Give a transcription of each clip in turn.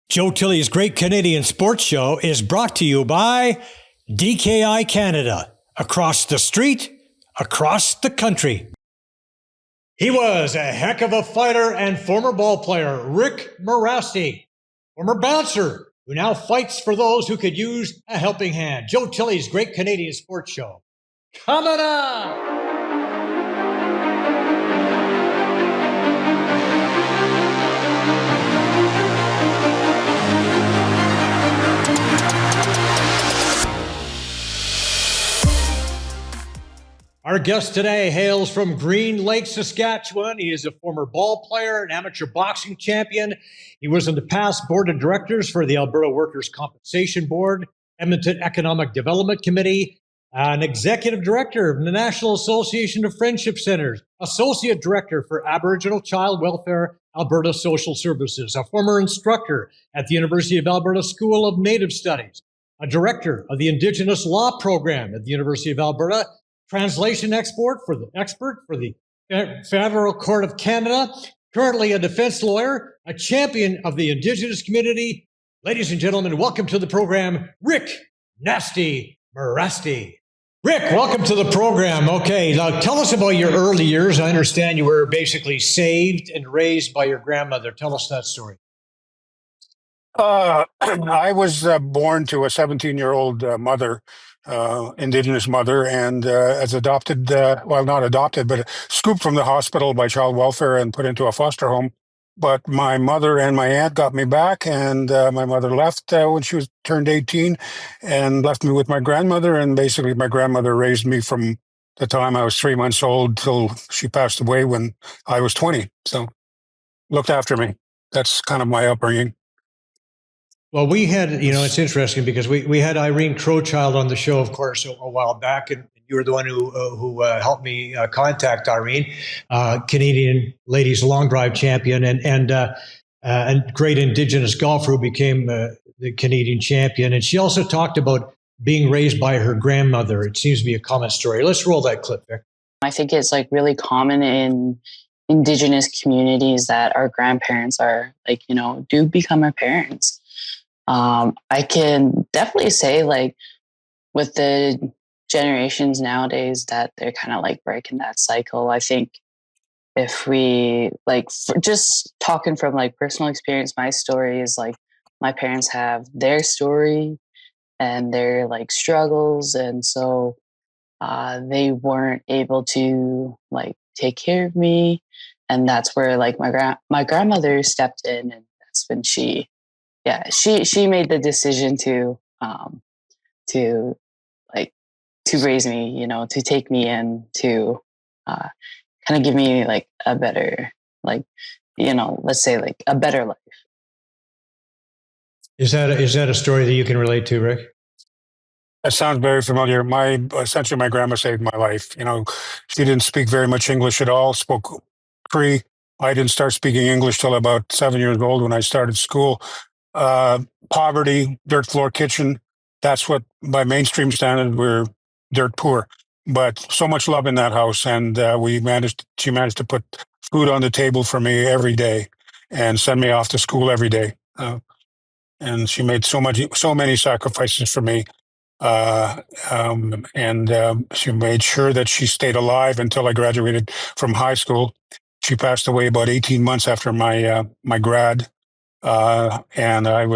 Joe Tilley's Great Canadian Sports Show is brought to you by DKI Canada. Across the street, across the country. He was a heck of a fighter and former ball player, Rick Mirasty, former bouncer, who now fights for those who could use a helping hand. Joe Tilley's Great Canadian Sports Show. Coming up! Our guest today hails from Green Lake, Saskatchewan. He is a former ball player, an amateur boxing champion. He was on the past board of directors for the Alberta Workers' Compensation Board, Edmonton Economic Development Committee, an executive director of the National Association of Friendship Centres, associate director for Aboriginal Child Welfare, Alberta Social Services, a former instructor at the University of Alberta School of Native Studies, a director of the Indigenous Law Program at the University of Alberta, translation expert for the Federal Court of Canada, currently a defense lawyer, a champion of the Indigenous community. Ladies and gentlemen, welcome to the program, Rick Nasty Mirasty. Rick, welcome to the program. Okay, now tell us about your early years. I understand you were basically saved and raised by your grandmother. Tell us that story. I was born to a 17-year-old mother, Indigenous mother, and as adopted, well, not adopted, but scooped from the hospital by child welfare and put into a foster home. But my mother and my aunt got me back, and my mother left when she turned 18 and left me with my grandmother. And basically, my grandmother raised me from the time I was 3 months old till she passed away when I was 20. So looked after me. That's kind of my upbringing. Well, we had, it's interesting because we had Irene Crowchild on the show, of course, a while back, and you were the one who helped me contact Irene, Canadian ladies long drive champion and great Indigenous golfer who became the Canadian champion. And she also talked about being raised by her grandmother. It seems to be a common story. Let's roll that clip, Vic. I think it's really common in Indigenous communities that our grandparents are do become our parents. I can definitely say with the generations nowadays that they're kind of breaking that cycle. I think if we just talking from personal experience, my story is my parents have their story and their struggles. And so, they weren't able to take care of me. And that's where my grandmother stepped in, and that's when she made the decision to raise me, to take me in, to kind of give me a better, let's say a better life. Is that a story that you can relate to, Rick? That sounds very familiar. Essentially, my grandma saved my life. She didn't speak very much English at all, spoke Cree. I didn't start speaking English till about 7 years old when I started school. Poverty, dirt floor kitchen. That's what, by mainstream standard, we're dirt poor. But so much love in that house, and she managed to put food on the table for me every day, and send me off to school every day. And she made so many sacrifices for me, and she made sure that she stayed alive until I graduated from high school. She passed away about 18 months after my grad. And I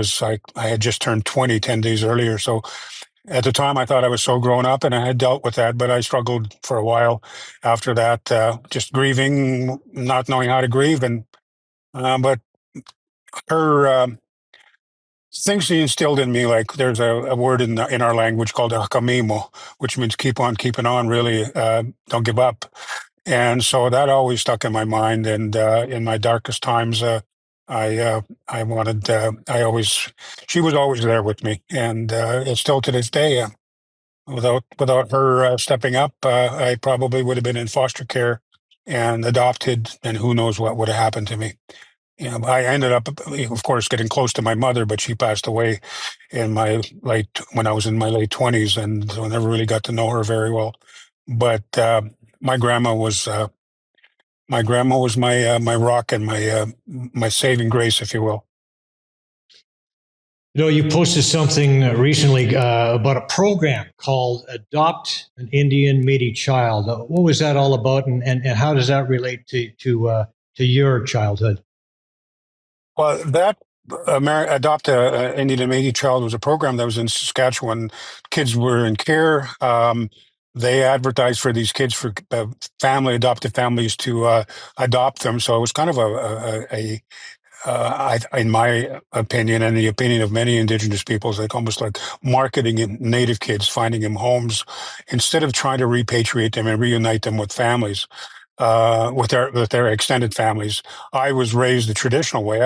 had just turned 20 10 days earlier. So at the time I thought I was so grown up and I had dealt with that, but I struggled for a while after that, just grieving, not knowing how to grieve. But her, things she instilled in me, there's a word in our language called hakamimo, which means keep on keeping on, really, don't give up. And so that always stuck in my mind. And in my darkest times, she was always there with me, and it's still to this day. Without her stepping up, I probably would have been in foster care and adopted, and who knows what would have happened to me. I ended up, of course, getting close to my mother, but she passed away when I was in my late 20s, and so I never really got to know her very well. But my grandma was my rock and my saving grace, if you will. You posted something recently about a program called Adopt an Indian Métis Child. What was that all about, and how does that relate to your childhood? Well, that Adopt a Indian Métis Child was a program that was in Saskatchewan. Kids were in care. They advertised for these kids for adoptive families to adopt them. So it was kind of in my opinion, and the opinion of many Indigenous peoples, like almost like marketing in Native kids, finding them homes, instead of trying to repatriate them and reunite them with families, with their extended families. I was raised the traditional way.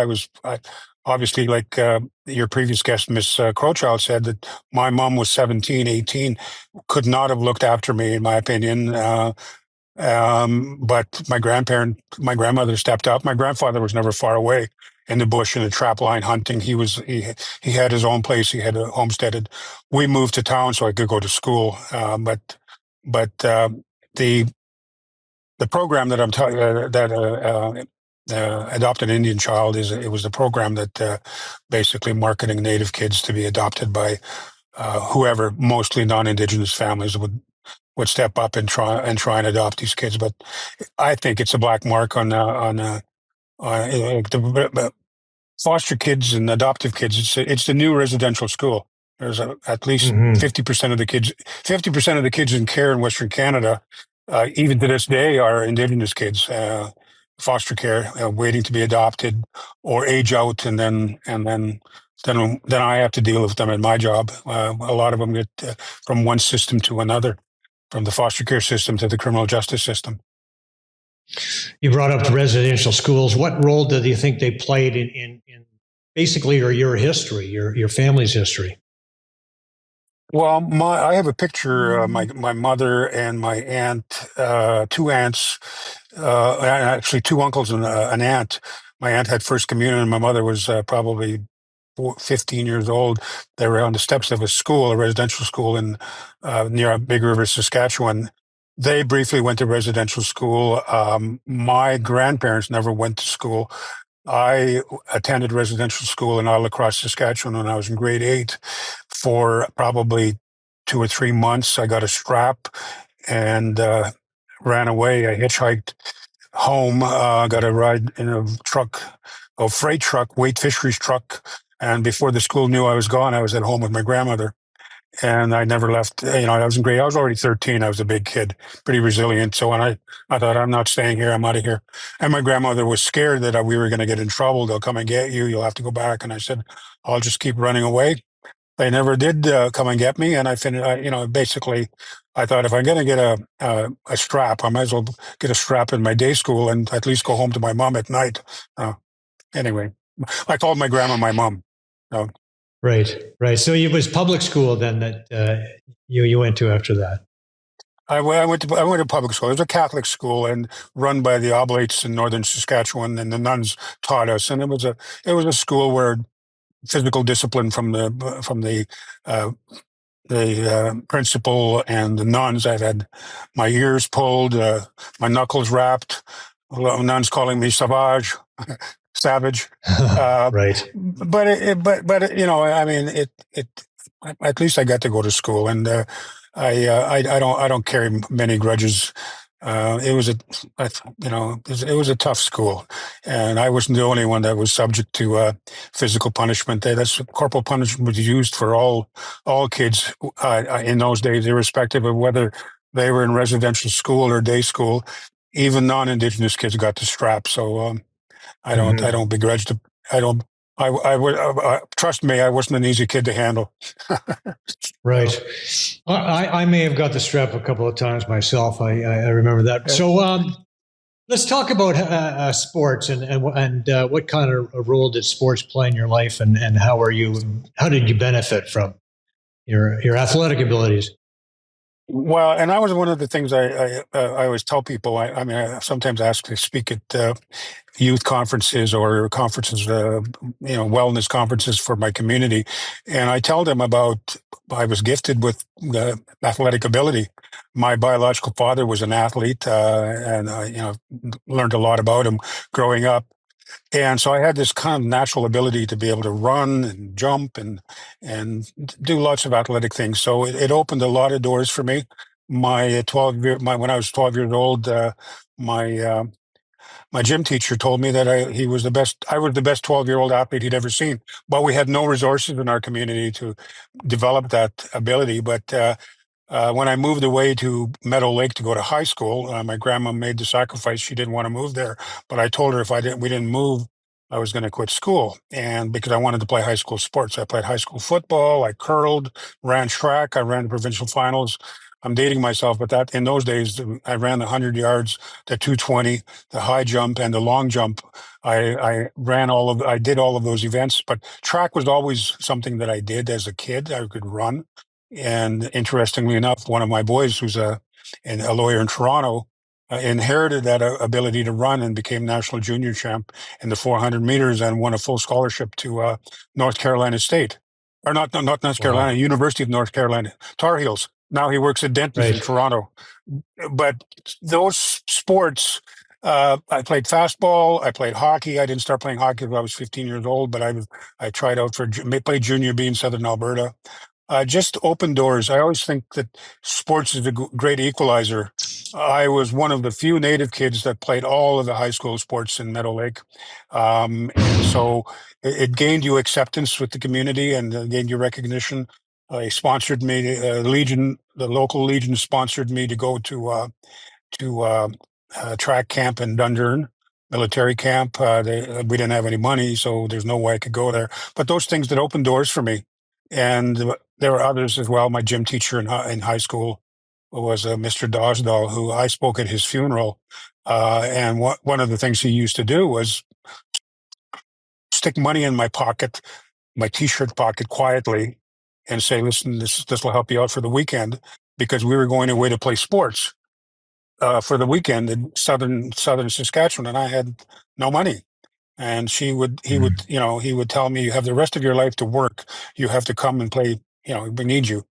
Obviously, like your previous guest, Miss Crowchild, said that my mom was 17, 18, could not have looked after me, in my opinion. But my grandmother stepped up. My grandfather was never far away in the bush in the trap line hunting. He had his own place. He had a homesteaded. We moved to town so I could go to school. But the the program that I'm talking that adopted Indian child it was the program that basically marketing Native kids to be adopted by whoever, mostly non-Indigenous families would step up and try and adopt these kids. But I think it's a black mark on the foster kids and adoptive kids. It's the new residential school. There's at least Mm-hmm. 50% of the kids. 50% of the kids in care in Western Canada, even to this day, are Indigenous kids. Foster care, waiting to be adopted or age out, and then I have to deal with them at my job. A lot of them get from one system to another, from the foster care system to the criminal justice system. You brought up the residential schools. What role do you think they played in basically your history, your family's history? Well, I have a picture. My mother and my aunt, two aunts, actually two uncles and an aunt. My aunt had first communion, and my mother was probably 15 years old. They were on the steps of a school, a residential school in near Big River, Saskatchewan. They briefly went to residential school. My grandparents never went to school. I attended residential school in Ottawa, Saskatchewan when I was in grade 8 for probably 2 or 3 months. I got a strap and ran away. I hitchhiked home, got a ride in a truck, a freight truck, Wait Fisheries truck. And before the school knew I was gone, I was at home with my grandmother. And I never left. I was in grade. I was already 13. I was a big kid, pretty resilient. So when I thought, I'm not staying here. I'm out of here. And my grandmother was scared that we were going to get in trouble. They'll come and get you. You'll have to go back. And I said, I'll just keep running away. They never did come and get me. And I finished. Basically, I thought if I'm going to get a strap, I might as well get a strap in my day school and at least go home to my mom at night. Anyway, I called my grandma my mom. Right, right. So it was public school then that you went to after that. I went to public school. It was a Catholic school and run by the Oblates in northern Saskatchewan, and the nuns taught us. And it was a school where physical discipline from the principal and the nuns. I've had my ears pulled, my knuckles rapped. Nuns calling me savage, savage. Right. But I mean, it. At least I got to go to school, and I don't carry many grudges. It was it was a tough school, and I wasn't the only one that was subject to physical punishment. That's corporal punishment was used for all kids in those days, irrespective of whether they were in residential school or day school. Even non-Indigenous kids got the strap. So I don't begrudge the. I don't. I would trust me. I wasn't an easy kid to handle. Right. I may have got the strap a couple of times myself. I remember that. So let's talk about sports and what kind of a role did sports play in your life, and how did you benefit from your athletic abilities? Well, and that was one of the things I always tell people. I mean, I sometimes ask to speak at youth conferences or conferences, wellness conferences for my community, and I tell them about I was gifted with athletic ability. My biological father was an athlete, and I learned a lot about him growing up. And so I had this kind of natural ability to be able to run and jump and do lots of athletic things. So it opened a lot of doors for me. When I was 12 years old, my my gym teacher told me that I was the best 12-year-old athlete he'd ever seen. But we had no resources in our community to develop that ability. But when I moved away to Meadow Lake to go to high school, my grandma made the sacrifice. She didn't want to move there, but I told her if we didn't move, I was going to quit school. And because I wanted to play high school sports, I played high school football, I curled, ran track, I ran the provincial finals. I'm dating myself, but that in those days, I ran the 100 yards, the 220, the high jump, and the long jump. I did all of those events, but track was always something that I did as a kid. I could run. And interestingly enough, one of my boys, who's a lawyer in Toronto, inherited that ability to run and became national junior champ in the 400 meters and won a full scholarship to North Carolina State, or not North Carolina, Wow. University of North Carolina, Tar Heels. Now he works at Dentons in Right. Toronto. But those sports, I played fastball. I played hockey. I didn't start playing hockey until I was 15 years old, but I tried out played junior B in Southern Alberta. Just open doors. I always think that sports is a great equalizer. I was one of the few Native kids that played all of the high school sports in Meadow Lake. And so it gained you acceptance with the community and gained you recognition. They sponsored me, the local Legion sponsored me to go to track camp in Dundurn, military camp. We didn't have any money, so there's no way I could go there. But those things that opened doors for me. And there were others as well. My gym teacher in high school was Mr. Dosdall, who I spoke at his funeral. And one of the things he used to do was stick money in my pocket, my T-shirt pocket, quietly, and say, "Listen, this will help you out for the weekend," because we were going away to play sports for the weekend in southern Saskatchewan, and I had no money. And he would, he would tell me, "You have the rest of your life to work. You have to come and play. We need you."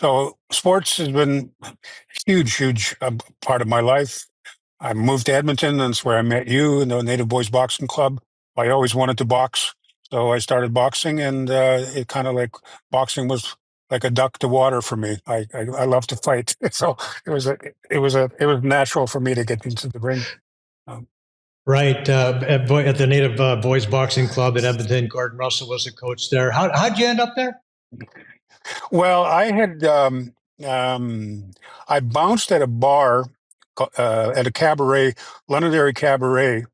So sports has been huge part of my life. I moved to Edmonton, and that's where I met you in the Native Boys Boxing Club. I always wanted to box, so I started boxing, and it kind of like boxing was like a duck to water for me. I love to fight, so it was natural for me to get into the ring. Um, Right. At the Native Boys Boxing Club in Edmonton, Gordon Russell was the coach there. How'd you end up there? Well, I bounced at a bar, at a cabaret, Londonderry Cabaret,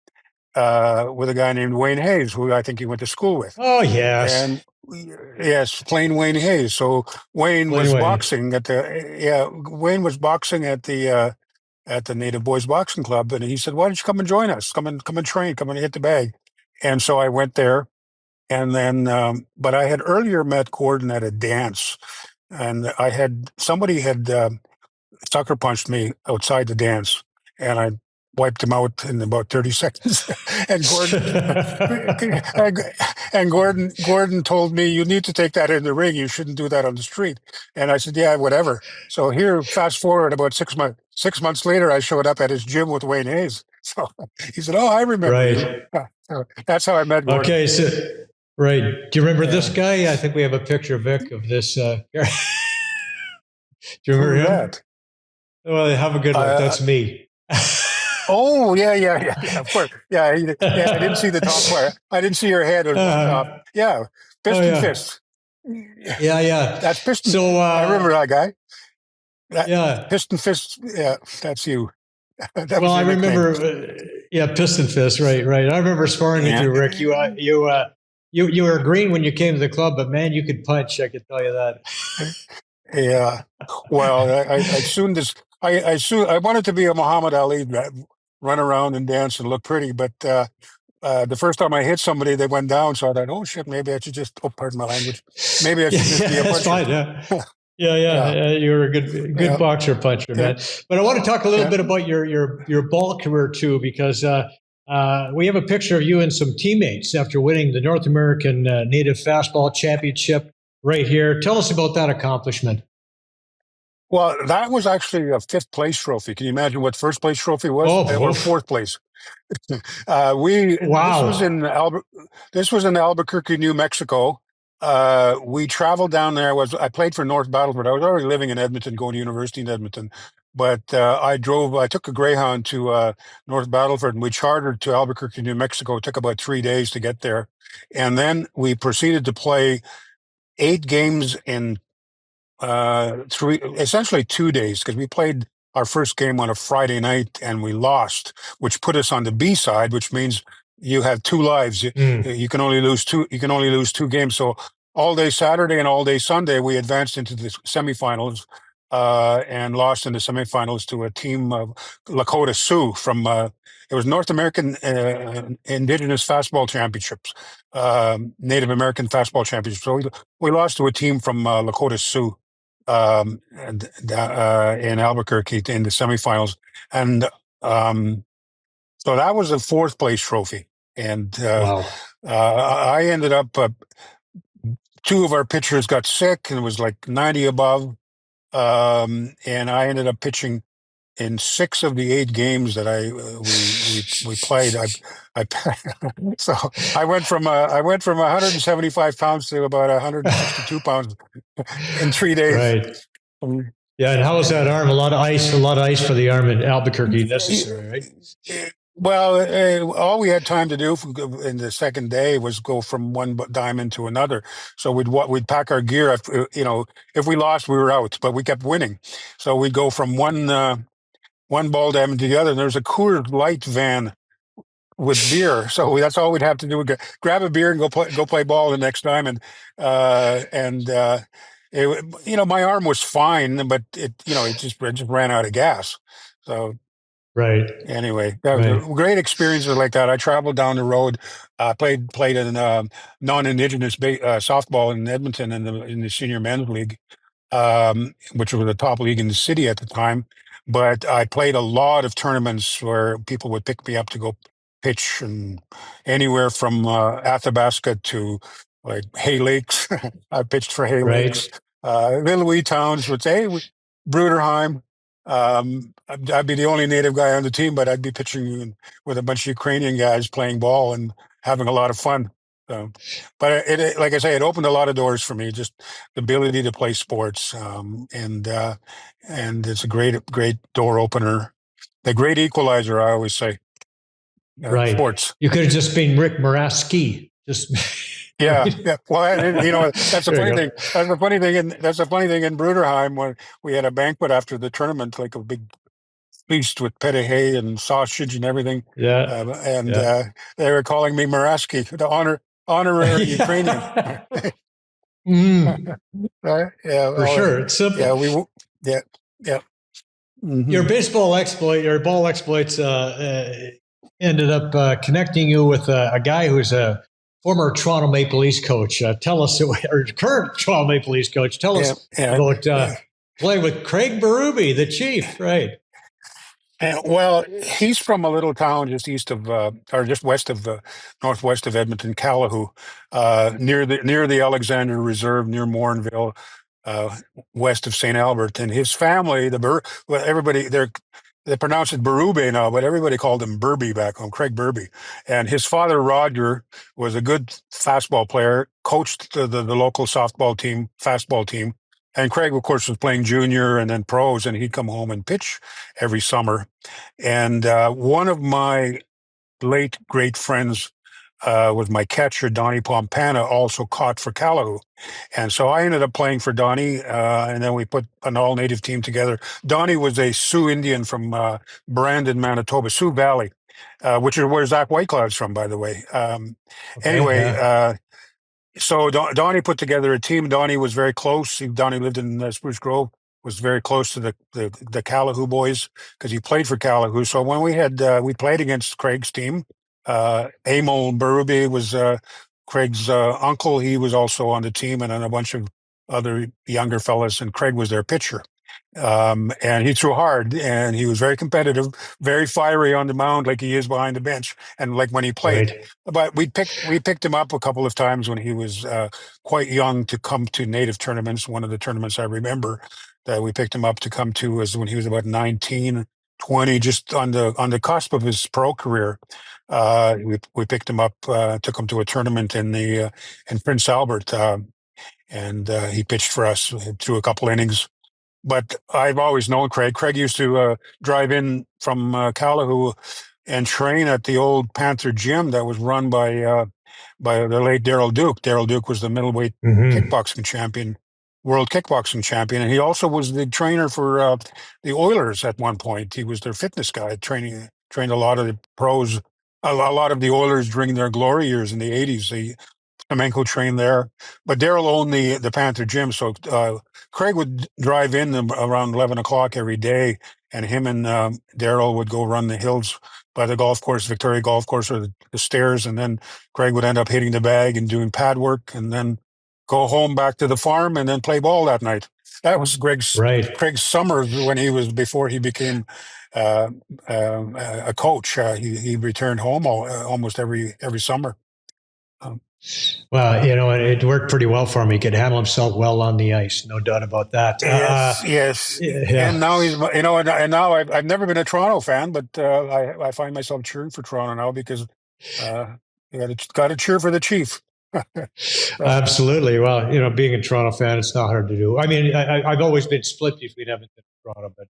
with a guy named Wayne Hayes, who I think he went to school with. Oh, yes. And yes, plain Wayne Hayes. So Wayne Plain was Wayne. boxing Wayne was boxing at the Native Boys Boxing Club, and he said, "Why don't you come and join us? Come and train, come and hit the bag." And so I went there. And then, but I had earlier met Gordon at a dance, and somebody had sucker punched me outside the dance, and I wiped him out in about 30 seconds. and Gordon told me, "You need to take that in the ring. You shouldn't do that on the street." And I said, "Yeah, whatever." So here, fast forward about 6 months. 6 months later, I showed up at his gym with Wayne Hayes. So he said, "Oh, I remember you." Right. So that's how I met Gordon. Okay. So, right. Do you remember this Yeah. guy? I think we have a picture, Vic, of this. Do you remember Who's him? that? Well, have a good look. That's me. Oh, yeah, of course. Yeah, I didn't see the top part. I didn't see your head on top. Yeah, Fist and Fist. Yeah. That's Fist. So, I remember that guy. Yeah. Fist and Fist. Yeah, that's you. That was Well, I your nickname. remember, Piston Fist, right. I remember sparring with you, Rick. You were green when you came to the club, but man, you could punch. I could tell you that. Yeah. Well, I wanted to be a Muhammad Ali, run around and dance and look pretty, but the first time I hit somebody, they went down. So I thought, "Oh shit, maybe I should just, oh, pardon my language, maybe I should just be a That's puncher." fine. Yeah. You were a good Yeah. boxer puncher, man. But I want to talk a little bit about your ball career too, because we have a picture of you and some teammates after winning the North American Native Fastball Championship right here. Tell us about that accomplishment. Well, that was actually a fifth place trophy. Can you imagine what first place trophy was? Oh, Or oof. fourth place. We this was Wow. in this was in Albuquerque, New Mexico. We traveled down there. I played for North Battleford. I was already living in Edmonton, going to university in Edmonton, but I took a Greyhound to North Battleford, and we chartered to Albuquerque, New Mexico. It took about 3 days to get there, and then we proceeded to play 8 games in essentially 2 days, because we played our first game on a Friday night and we lost, which put us on the B side, which means you have two lives. Mm, You can only lose two. You can only lose 2 games. So all day Saturday and all day Sunday, we advanced into the semifinals and lost in the semifinals to a team of Lakota Sioux from. It was North American Indigenous Fastball Championships, Native American Fastball Championships. So we lost to a team from Lakota Sioux in Albuquerque in the semifinals, and so that was a fourth place trophy. And wow. I ended up. Two of our pitchers got sick, and it was like 90 above, and I ended up pitching in 6 of the 8 games that we played. I so I went from 175 pounds to about 162 pounds in 3 days. Right. Yeah, and how was that arm? A lot of ice for the arm in Albuquerque necessary, right? Well, all we had time to do in the second day was go from one diamond to another. So we'd pack our gear. If we lost, we were out, but we kept winning. So we'd go from one ball diamond to the other. And there's a Coors Light van with beer, so that's all we'd have to do. We'd grab a beer and go play ball the next diamond. My arm was fine, but it just ran out of gas. So Right. anyway, that was a Right. great experiences like that. I traveled down the road, played in non-Indigenous softball in Edmonton in the senior men's league, which was the top league in the city at the time. But I played a lot of tournaments where people would pick me up to go pitch, and anywhere from Athabasca to like Hay Lakes. I pitched for Hay Lakes, Right. little wee towns would say Bruderheim. I'd be the only native guy on the team, but I'd be pitching with a bunch of Ukrainian guys playing ball and having a lot of fun. So, but like I say, it opened a lot of doors for me. Just the ability to play sports, and it's a great door opener, the great equalizer. I always say, Right. sports. You could have just been Rick Mirasty. Just Yeah, right. yeah. Well, that's the There funny you thing. go. That's the funny thing in Bruderheim, when we had a banquet after the tournament, like a big feast with pete and sausage and everything, Yeah. and Yeah. they were calling me Mirasty, the honorary Ukrainian. Yeah. Mm, Right? Yeah. for Well, sure. It's yeah. simple. Yeah. Yeah. Your Hmm. baseball exploit, your ball exploits ended up connecting you with a guy who's a former Toronto Maple Leafs coach. Tell us, or current Toronto Maple Leafs coach, tell Yeah. us Yeah. about playing with Craig Berube, the Chief, right? Well, he's from a little town just east of, or just west of, northwest of Edmonton, Callahoo, near the Alexander Reserve, near Morinville, uh, west of St. Albert. And his family, well, everybody they pronounce it Berube now, but everybody called him Burby back home, Craig Burby. And his father, Roger, was a good fastball player, coached the local fastball team. And Craig, of course, was playing junior and then pros, and he'd come home and pitch every summer. And one of my late great friends was my catcher, Donnie Pompana, also caught for Callahoo. And so I ended up playing for Donnie, and then we put an all native team together. Donnie was a Sioux Indian from Brandon, Manitoba, Sioux Valley, which is where Zach Whitecloud's from, by the way. Okay, Anyway, yeah, so Donnie put together a team. Donnie was very close. Donnie lived in Spruce Grove, was very close to the Callahoo boys because he played for Callahoo. So when we played against Craig's team, Emil Berube was Craig's uncle. He was also on the team, and then a bunch of other younger fellas, and Craig was their pitcher. And he threw hard, and he was very competitive, very fiery on the mound, like he is behind the bench, and like when he played. Right. But we picked him up a couple of times when he was quite young to come to native tournaments. One of the tournaments I remember that we picked him up to come to was when he was about 19, 20, just on the cusp of his pro career. We picked him up, took him to a tournament in Prince Albert, and he pitched for us through a couple innings. But I've always known Craig. Craig used to drive in from Calahoo and train at the old Panther gym that was run by the late Daryl Duke. Daryl Duke was the middleweight Hmm. kickboxing champion, world kickboxing champion, and he also was the trainer for the Oilers at one point. He was their fitness guy, trained a lot of the pros, a lot of the Oilers during their glory years in the '80s. Flamenco trained there, but Daryl owned the Panther gym, so Craig would drive in around 11 o'clock every day, and him and Daryl would go run the hills by the golf course, Victoria Golf Course, or the stairs, and then Craig would end up hitting the bag and doing pad work, and then go home back to the farm and then play ball that night. That was Right. Craig's summers when before he became uh, a coach. He returned home almost every summer. Um, Well, it worked pretty well for him. He could handle himself well on the ice, no doubt about that. Yes, yes, and Yeah. now and now I've never been a Toronto fan, but I find myself cheering for Toronto now because you got to cheer for the Chief. So, Absolutely. Well, being a Toronto fan, it's not hard to do. I mean, I've always been split between Edmonton and Toronto, but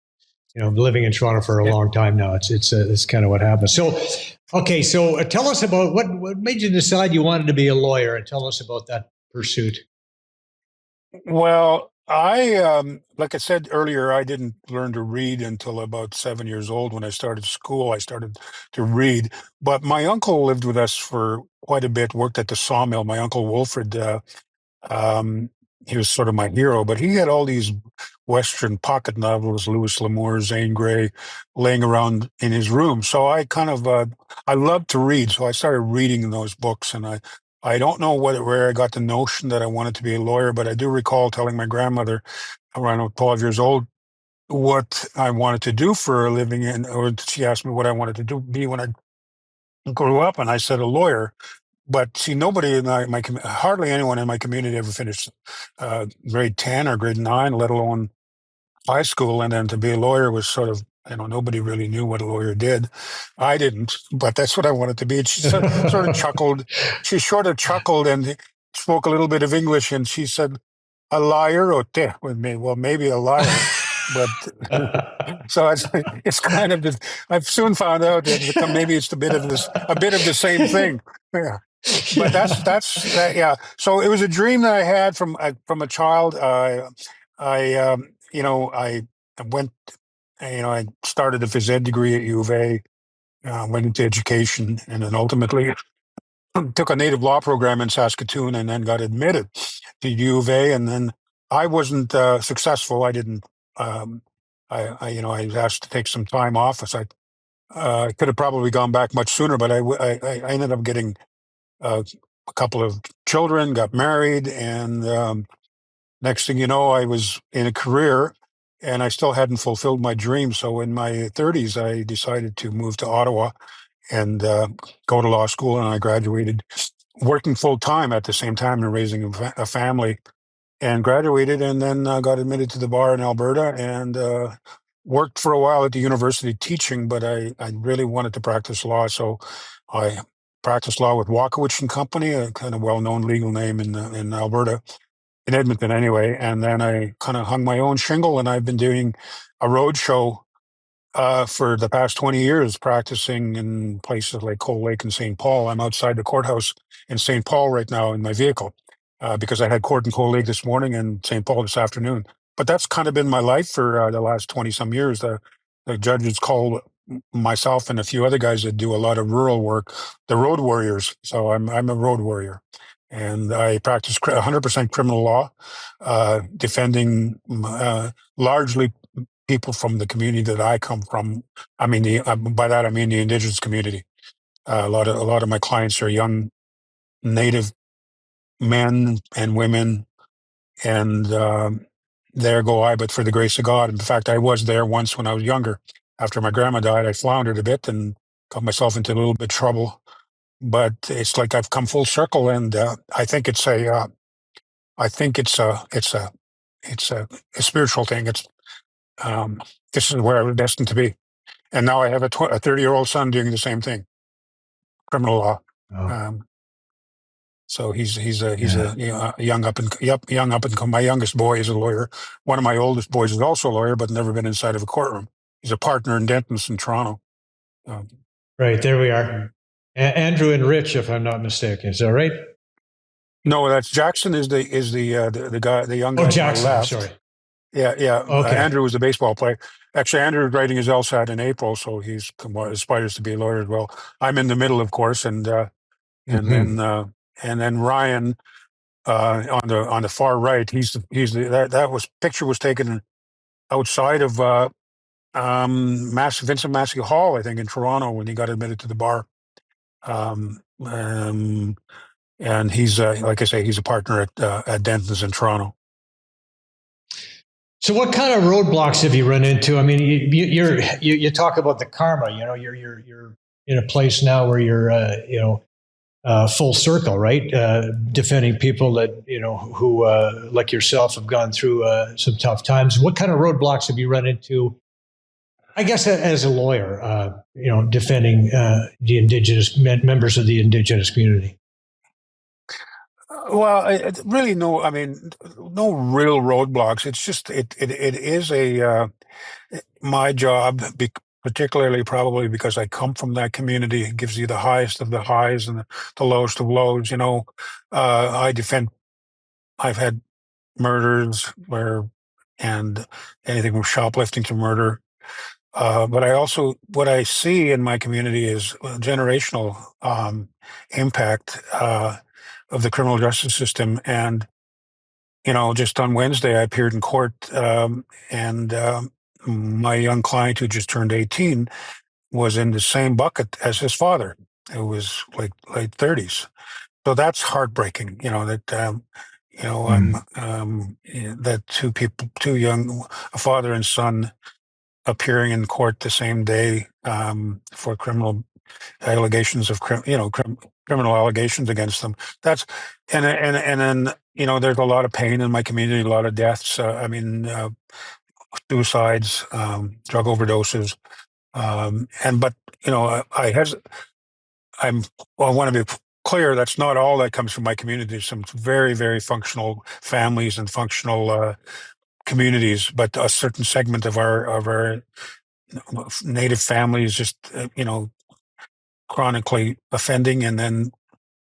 living in Toronto for a yeah. long time now, it's kind of what happens. So, okay, so tell us about what made you decide you wanted to be a lawyer, and tell us about that pursuit. Well, like I said earlier, I didn't learn to read until about 7 years old. When I started school, I started to read. But my uncle lived with us for quite a bit, worked at the sawmill. My uncle Wilfred. Um, he was sort of my hero, but he had all these Western pocket novels, Louis L'Amour, Zane Grey, laying around in his room. So I loved to read. So I started reading those books, and I don't know where I got the notion that I wanted to be a lawyer, but I do recall telling my grandmother around 12 years old what I wanted to do for a living, or she asked me what I wanted to be when I grew up, and I said a lawyer. But see, nobody in hardly anyone in my community ever finished grade 10 or grade 9, let alone high school. And then to be a lawyer was sort of, nobody really knew what a lawyer did. I didn't, but that's what I wanted to be. And she sort of chuckled. She sort of chuckled and spoke a little bit of English. And she said, a liar or te with me. Well, maybe a liar, but so it's kind of I've soon found out that maybe it's a bit of the same thing. Yeah. But that's that. Yeah. So it was a dream that I had from a child. I went. I started a phys ed degree at U of A. Went into education, and then ultimately took a native law program in Saskatoon, and then got admitted to U of A. And then I wasn't successful. I didn't. Um, I was asked to take some time off. So I could have probably gone back much sooner, but I ended up getting a couple of children, got married, and next thing you know, I was in a career, and I still hadn't fulfilled my dream. So in my 30s, I decided to move to Ottawa and go to law school, and I graduated, working full time at the same time and raising a family, and graduated, and then got admitted to the bar in Alberta, and worked for a while at the university teaching, but I really wanted to practice law, so I practiced law with Walkowicz and Company, a kind of well-known legal name in Alberta, in Edmonton anyway. And then I kind of hung my own shingle, and I've been doing a road show for the past 20 years, practicing in places like Cold Lake and St. Paul. I'm outside the courthouse in St. Paul right now in my vehicle because I had court in Cold Lake this morning and St. Paul this afternoon. But that's kind of been my life for the last 20 some years. The judges call myself and a few other guys that do a lot of rural work the road warriors. So I'm a road warrior. And I practice 100% criminal law, defending largely people from the community that I come from. I mean, by that I mean the Indigenous community. A lot of my clients are young Native men and women, and there go I, but for the grace of God. In fact, I was there once when I was younger. After my grandma died, I floundered a bit and got myself into a little bit of trouble. But it's like I've come full circle, and I think it's a spiritual thing. Um, this is where I was destined to be, and now I have a 30-year-old son doing the same thing, criminal law. Oh, Um, so he's yeah. a young up and come. My youngest boy is a lawyer. One of my oldest boys is also a lawyer, but never been inside of a courtroom. He's a partner in dentists in Toronto. Um, Right, there we are. Andrew and Rich, if I'm not mistaken. Is that right? no, that's Jackson is the guy, the young Oh, guy to my Jackson. I'm left. sorry. Yeah, yeah. Okay. Andrew was a baseball player. Actually, Andrew is writing his LSAT in April, so he's aspires to be a lawyer as well. I'm in the middle, of course, and Hmm. then Ryan on the far right. That was picture was taken outside of Vincent Massey Hall, I think, in Toronto when he got admitted to the bar. Um, um, and he's like I say, he's a partner at Denton's in Toronto. So, what kind of roadblocks have you run into? I mean, you talk about the karma. You know, you're in a place now where you're full circle, right? Defending people that who like yourself have gone through some tough times. What kind of roadblocks have you run into? I guess as a lawyer, defending the Indigenous members of the Indigenous community. Well, really, no. I mean, no real roadblocks. It's just it is my job, particularly probably because I come from that community. It gives you the highest of the highs and the lowest of lows. I defend. I've had murders and anything from shoplifting to murder. But I also, what I see in my community is generational impact of the criminal justice system. And, just on Wednesday, I appeared in court, and my young client who just turned 18 was in the same bucket as his father. It was like late 30s. So that's heartbreaking, Mm. that two young, a father and son, appearing in court the same day for criminal allegations of criminal allegations against them. That's and then there's a lot of pain in my community, a lot of deaths. Suicides, drug overdoses, and but I has I'm I want to be clear. That's not all that comes from my community. There's some very, very functional families and functional communities, but a certain segment of our native families just chronically offending, and then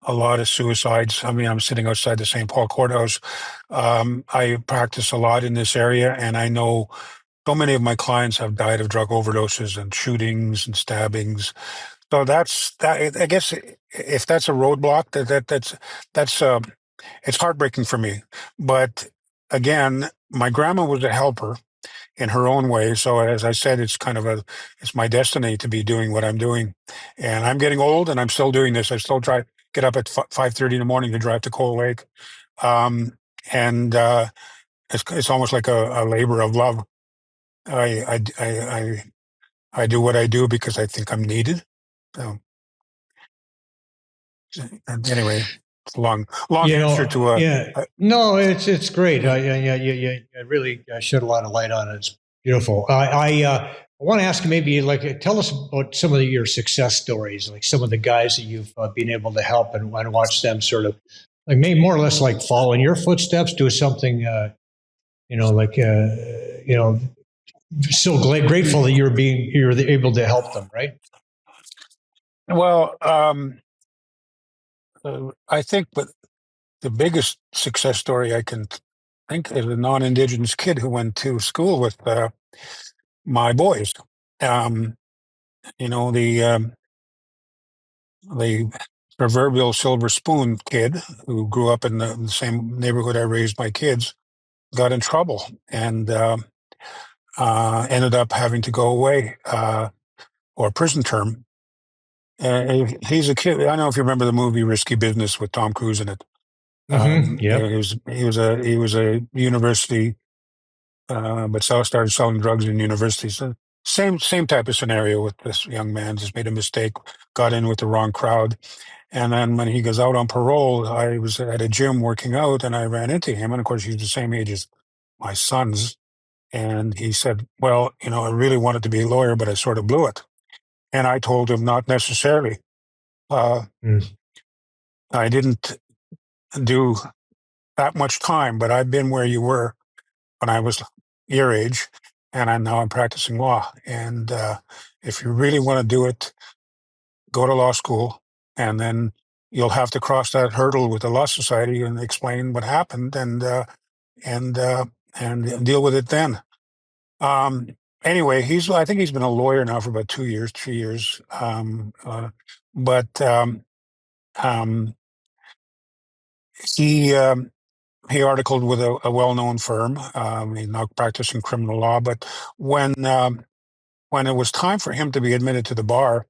a lot of suicides. I mean, I'm sitting outside the St. Paul courthouse. I practice a lot in this area, and I know so many of my clients have died of drug overdoses and shootings and stabbings. So that's that. I guess if that's a roadblock, that's it's heartbreaking for me. But again, my grandma was a helper in her own way. So as I said, it's my destiny to be doing what I'm doing. And I'm getting old, and I'm still doing this. I still get up at 5:30 in the morning to drive to Cold Lake, um, and it's almost like a labor of love. I I I I, I do what I do because I think I'm needed. So, and anyway, it's a long answer to Yeah. a No, it's great. yeah. Yeah, you really shed a lot of light on it. It's beautiful. I want to ask you maybe tell us about some of your success stories, like some of the guys that you've been able to help and watch them sort of like maybe more or less like follow in your footsteps, do something, like so grateful that you're able to help them, right? Well, I think, but the biggest success story I can think is a non-Indigenous kid who went to school with my boys. Um, the proverbial silver spoon kid who grew up in the same neighborhood I raised my kids got in trouble and ended up having to go away or prison term. He's a kid. I don't know if you remember the movie Risky Business with Tom Cruise in it. Mm-hmm. Yep. He was a university but started selling drugs in universities. So same type of scenario with this young man. Just made a mistake, got in with the wrong crowd, and then when he goes out on parole, I was at a gym working out, and I ran into him, and of course he's the same age as my sons, and he said, "Well, I really wanted to be a lawyer, but I sort of blew it." And I told him, "Not necessarily. Uh, Mm. I didn't do that much time, but I've been where you were when I was your age, and I'm practicing law. And if you really want to do it, go to law school, and then you'll have to cross that hurdle with the law society and explain what happened, and and deal with it then." Anyway, I think he's been a lawyer now for about 2 years, 3 years. But um, he he articled with a well-known firm. He's now practicing criminal law. But when it was time for him to be admitted to the bar,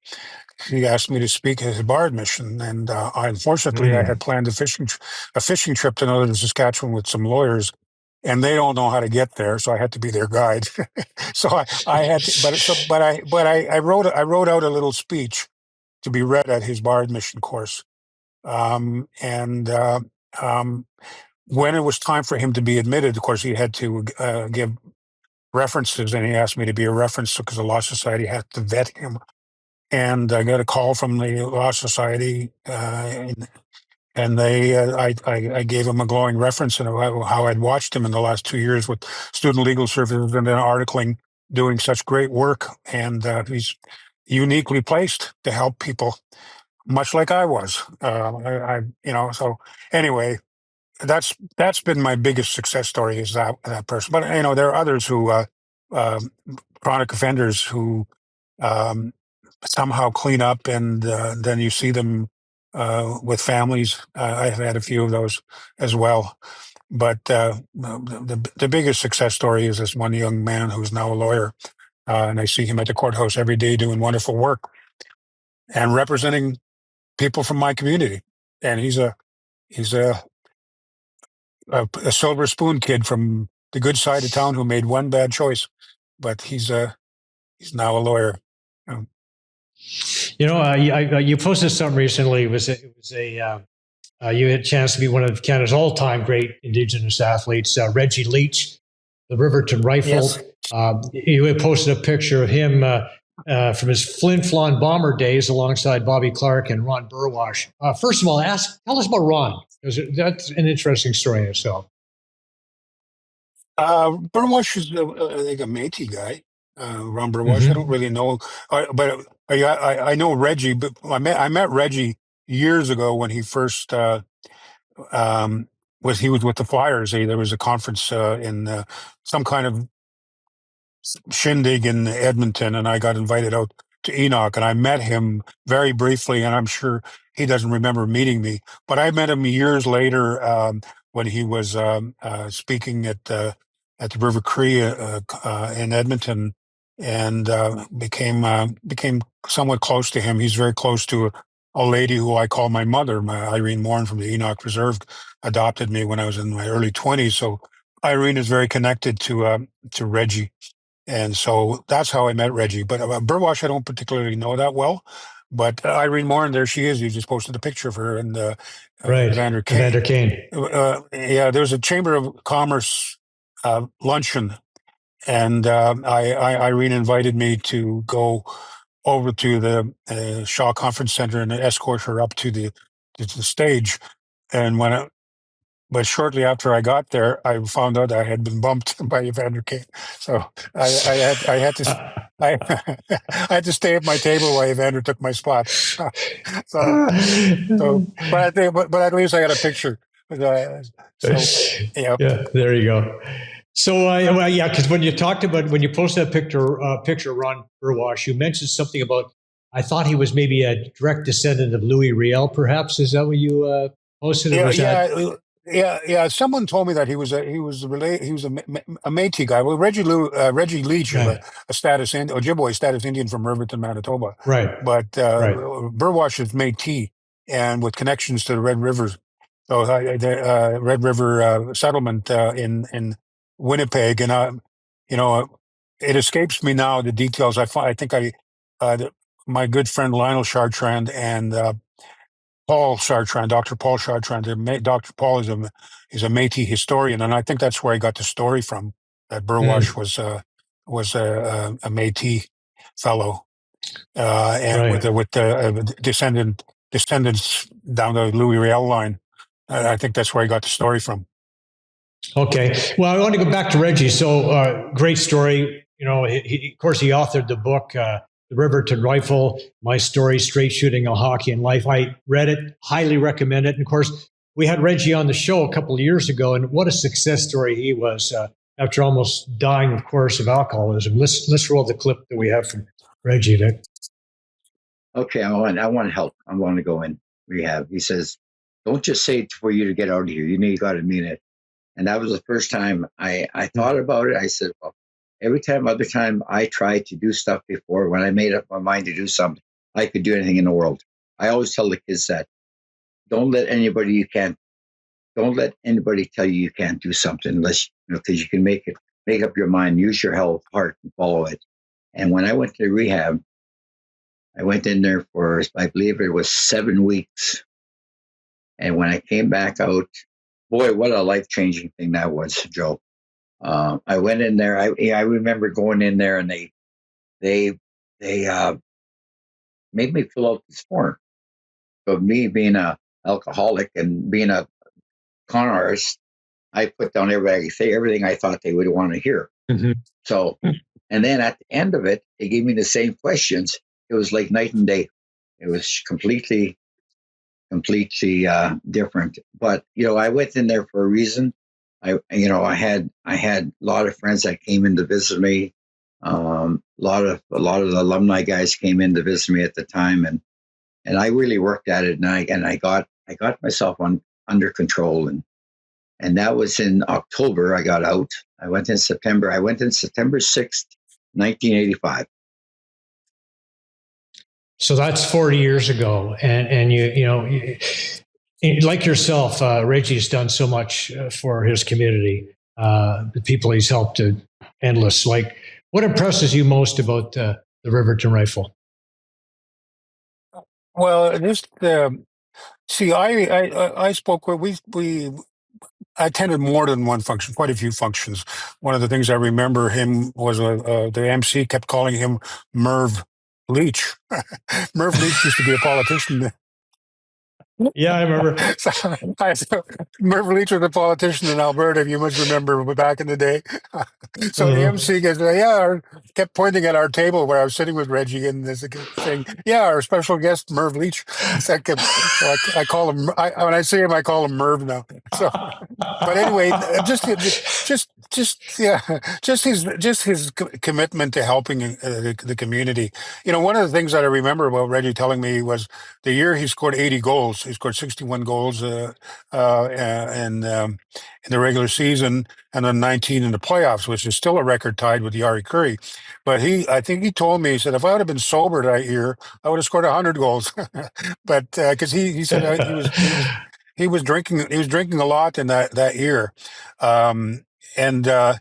he asked me to speak at his bar admission, and unfortunately, I had planned a fishing trip to northern Saskatchewan with some lawyers, and they don't know how to get there, so I had to be their guide. So I had to, I wrote out a little speech to be read at his bar admission course, and when it was time for him to be admitted, of course, he had to give references, and he asked me to be a reference because the law society had to vet him. And I got a call from the Law Society, and I gave him a glowing reference and how I'd watched him in the last 2 years with Student Legal Services and then articling, doing such great work. And he's uniquely placed to help people, much like I was. So anyway, that's been my biggest success story, is that person. But there are others who chronic offenders who um, somehow clean up, and then you see them with families. I've had a few of those as well. But the biggest success story is this one young man who's now a lawyer, and I see him at the courthouse every day doing wonderful work and representing people from my community. And he's a silver spoon kid from the good side of town who made one bad choice, but he's now a lawyer. Um, You posted something recently. You had a chance to be one of Canada's all-time great Indigenous athletes, Reggie Leach, the Riverton Rifle. Yes. You had posted a picture of him from his Flin Flon Bomber days alongside Bobby Clark and Ron Burwash. First of all, tell us about Ron, because that's an interesting story in itself. Burwash is, I think, a Métis guy. Ron Burwash, I don't really know, but I know Reggie. But I met Reggie years ago when he first he was with the Flyers. There was a conference in some kind of shindig in Edmonton, and I got invited out to Enoch, and I met him very briefly, and I'm sure he doesn't remember meeting me, but I met him years later when he was speaking at the River Cree in Edmonton, and became somewhat close to him. He's very close to a lady who I call my mother, Irene Morin from the Enoch Reserve, adopted me when I was in my early 20s. So Irene is very connected to Reggie. And so that's how I met Reggie. But Burwash, I don't particularly know that well. But Irene Morin, there she is. You just posted a picture of her, and Right, Evander Kane. Evander Kane. Yeah, there was a Chamber of Commerce luncheon, and Irene invited me to go over to the Shaw Conference Center and escort her up to the stage. And but shortly after I got there, I found out I had been bumped by Evander Kane. So I had to I, I had to stay at my table while Evander took my spot. But at least I got a picture. Yeah. Yeah, there you go. So, because when you posted that picture of Ron Burwash, you mentioned something about, I thought he was maybe a direct descendant of Louis Riel, perhaps. Is that what you posted? Yeah. Someone told me that he was a Métis guy. Well, Reggie Leach is a Ojibwe status Indian from Riverton, Manitoba. Right. But Burwash is Métis, and with connections to the Red Rivers. So Red River settlement in Winnipeg, and it escapes me now the details. I think my good friend Lionel Chartrand and Paul Chartrand, Dr. Paul Chartrand. Dr. Paul is a Métis historian, and I think that's where I got the story from. That Burwash was a Métis fellow, and Right. with the descendants down the Louis Riel line. I think that's where I got the story from. Okay. Well, I want to go back to Reggie. So, great story. Of course, he authored the book, The Riverton Rifle, My Story, Straight Shooting of Hockey and Life. I read it, highly recommend it. And of course, we had Reggie on the show a couple of years ago, and what a success story he was after almost dying, of course, of alcoholism. Let's roll the clip that we have from Reggie, Vic. Okay, I want help. I want to go in rehab. He says, don't just say it for you to get out of here. You got to mean it. And that was the first time I thought about it. I said, well, other time I tried to do stuff before, when I made up my mind to do something, I could do anything in the world. I always tell the kids that don't let anybody tell you you can't do something unless, because you can make up your mind, use your heart and follow it. And when I went to rehab, I went in there for, I believe it was 7 weeks. And when I came back out, boy, what a life-changing thing that was, Joe. I went in there. I remember going in there, and they made me fill out this form. So me being a alcoholic and being a con artist, I put down everything I thought they would want to hear. Mm-hmm. So, and then at the end of it, they gave me the same questions. It was like night and day. It was completely different. But I went in there for a reason. I had a lot of friends that came in to visit me. A lot of the alumni guys came in to visit me at the time, and I really worked at it, and I got myself under control, and that was in October. I got out. I went in September 6th, 1985. So that's 40 years ago, and like yourself, Reggie's done so much for his community. The people he's helped, endless. Like, what impresses you most about the Riverton Rifle? Well, just see, I spoke with I attended more than one function, quite a few functions. One of the things I remember him was the MC kept calling him Merv Leach. Merv Leach used to be a politician. Yeah, I remember. Merv Leach was a politician in Alberta, you must remember back in the day. So the MC goes, kept pointing at our table where I was sitting with Reggie and saying, our special guest, Merv Leach. So I call him, when I see him, I call him Merv now. So, but anyway, just his commitment to helping the community. One of the things that I remember about Reggie telling me was the year he scored 80 goals. He scored 61 goals in the regular season, and then 19 in the playoffs, which is still a record tied with Yari Curry. But I think he told me, he said, if I would have been sober that year, I would have scored 100 goals. But because he said he was drinking a lot in that year, and the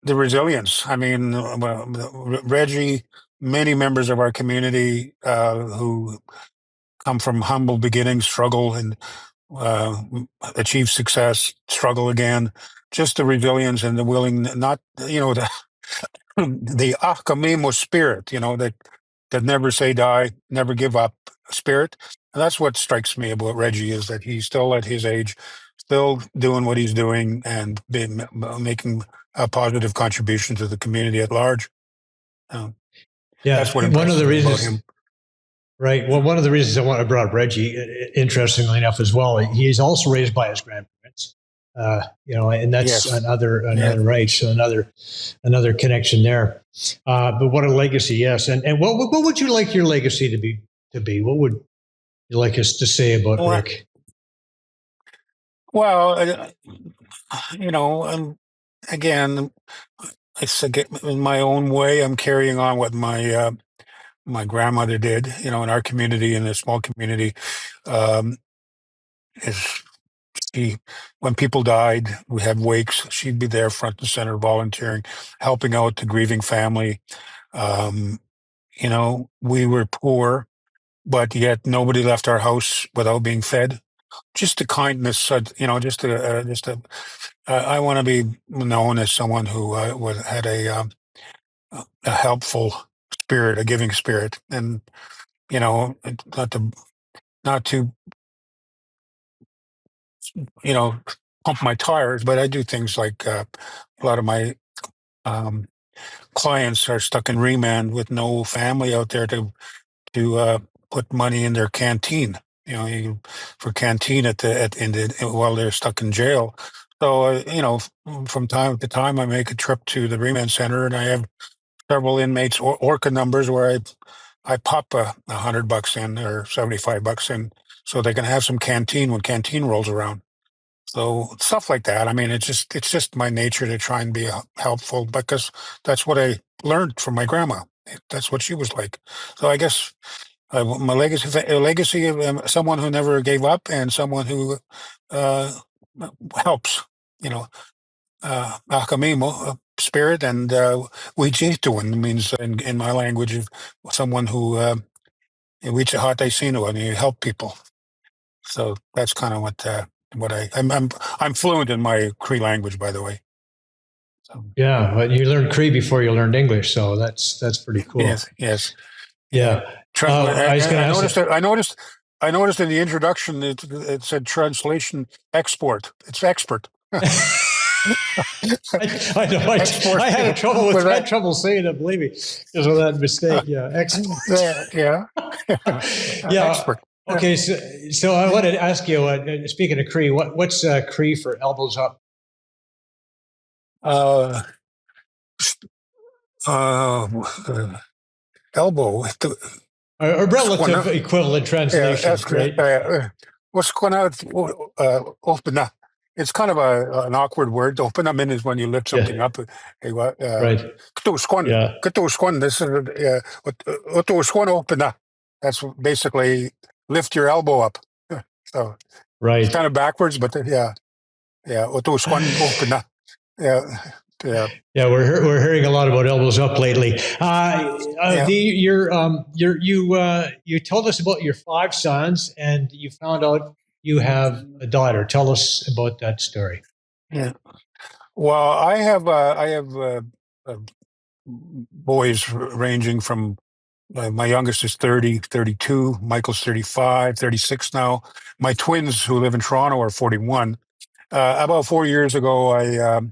resilience. I mean, Reggie, many members of our community who come from humble beginnings, struggle and achieve success, struggle again. Just the resilience and the willing, not the Akamimo spirit, that never say die, never give up spirit. And that's what strikes me about Reggie, is that he's still at his age, still doing what he's doing and making a positive contribution to the community at large. That's what impresses me about him. Right. Well, one of the reasons I brought up Reggie, interestingly enough, as well, he's also raised by his grandparents. And that's another right. So another connection there. But what a legacy, yes. And what would you like your legacy to be? What would you like us to say about Rick? Well, again, in my own way, I'm carrying on what my grandmother did, in our community, in a small community. when people died, we had wakes. She'd be there front and center, volunteering, helping out the grieving family. Um, we were poor, but yet nobody left our house without being fed. Just the kindness, I want to be known as someone who had a helpful spirit, a giving spirit, and not to pump my tires, but I do things like a lot of my um, clients are stuck in remand with no family out there to put money in their canteen. For canteen while they're stuck in jail. So from time to time, I make a trip to the remand center, and I have several inmates or orca numbers where I pop $100 in or $75 in, so they can have some canteen when canteen rolls around. So stuff like that. I mean, it's just my nature to try and be helpful, because that's what I learned from my grandma. That's what she was like. So I guess my legacy of someone who never gave up, and someone who uh, helps. Akamimo, spirit, and Wichituan means in my language of someone who Wichihate Sino, and you help people. So that's kind of what I'm fluent in my Cree language, by the way. So, Yeah, but you learned Cree before you learned English, so that's pretty cool. yes. Yeah. I was going to ask. I noticed in the introduction it said translation export. It's expert. I know. I had trouble saying it, believe me, because of that mistake. Yeah, export. Yeah. Yeah. Expert. Okay, so I wanted to ask you. Speaking of Cree, what's Cree for elbows up? Elbow. A relative equivalent translation, right? What's going on? Open up. It's kind of an awkward word. Open up is when you lift something up. Right. Yeah. This is open up. That's basically lift your elbow up. So Right. it's kind of backwards, but yeah. Open up. Yeah. Yeah, we're hearing a lot about elbows up lately. You told us about your 5 sons, and you found out you have a daughter. Tell us about that story. Yeah. Well, I have boys ranging from my youngest is 30, 32. Michael's 35, 36 now. My twins who live in Toronto are 41. About 4 years ago,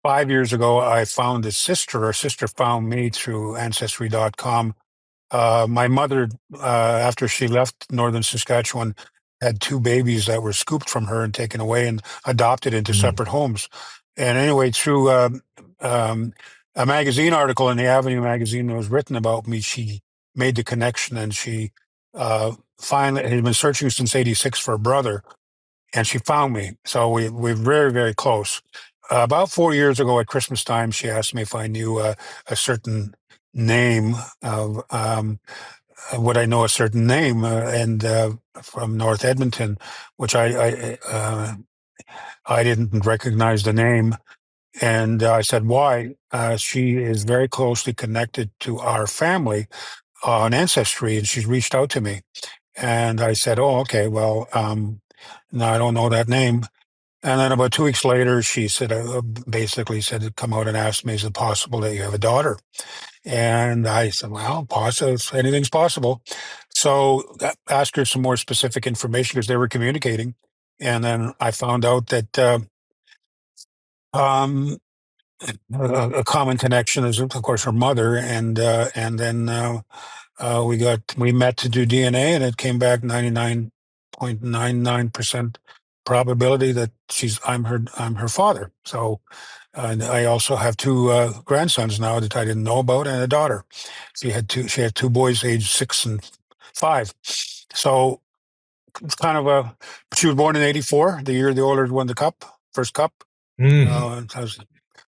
5 years ago, I found a sister. Her sister found me through Ancestry.com. My mother, after she left northern Saskatchewan, had 2 babies that were scooped from her and taken away and adopted into separate homes. And anyway, through a magazine article in the Avenue magazine that was written about me, she made the connection, and she finally had been searching since '86 for a brother, and she found me. So we're very, very close. About 4 years ago at Christmas time, she asked me if I knew a certain name of would I know a certain name, and from North Edmonton, which I didn't recognize the name. And I said, why? She is very closely connected to our family on Ancestry, and she's reached out to me. And I said, oh, okay, well, no, I don't know that name. And then about 2 weeks later, she said, basically said, come out and ask me, is it possible that you have a daughter? And I said, well, anything's possible. So I asked her some more specific information because they were communicating. And then I found out that a common connection is, of course, her mother. And then we met to do DNA, and it came back 99.99% probability that I'm her father. So, and I also have 2 grandsons now that I didn't know about, and a daughter. She had 2 boys, aged 6 and 5. So it's kind of she was born in '84, the year the Oilers won the first cup. I was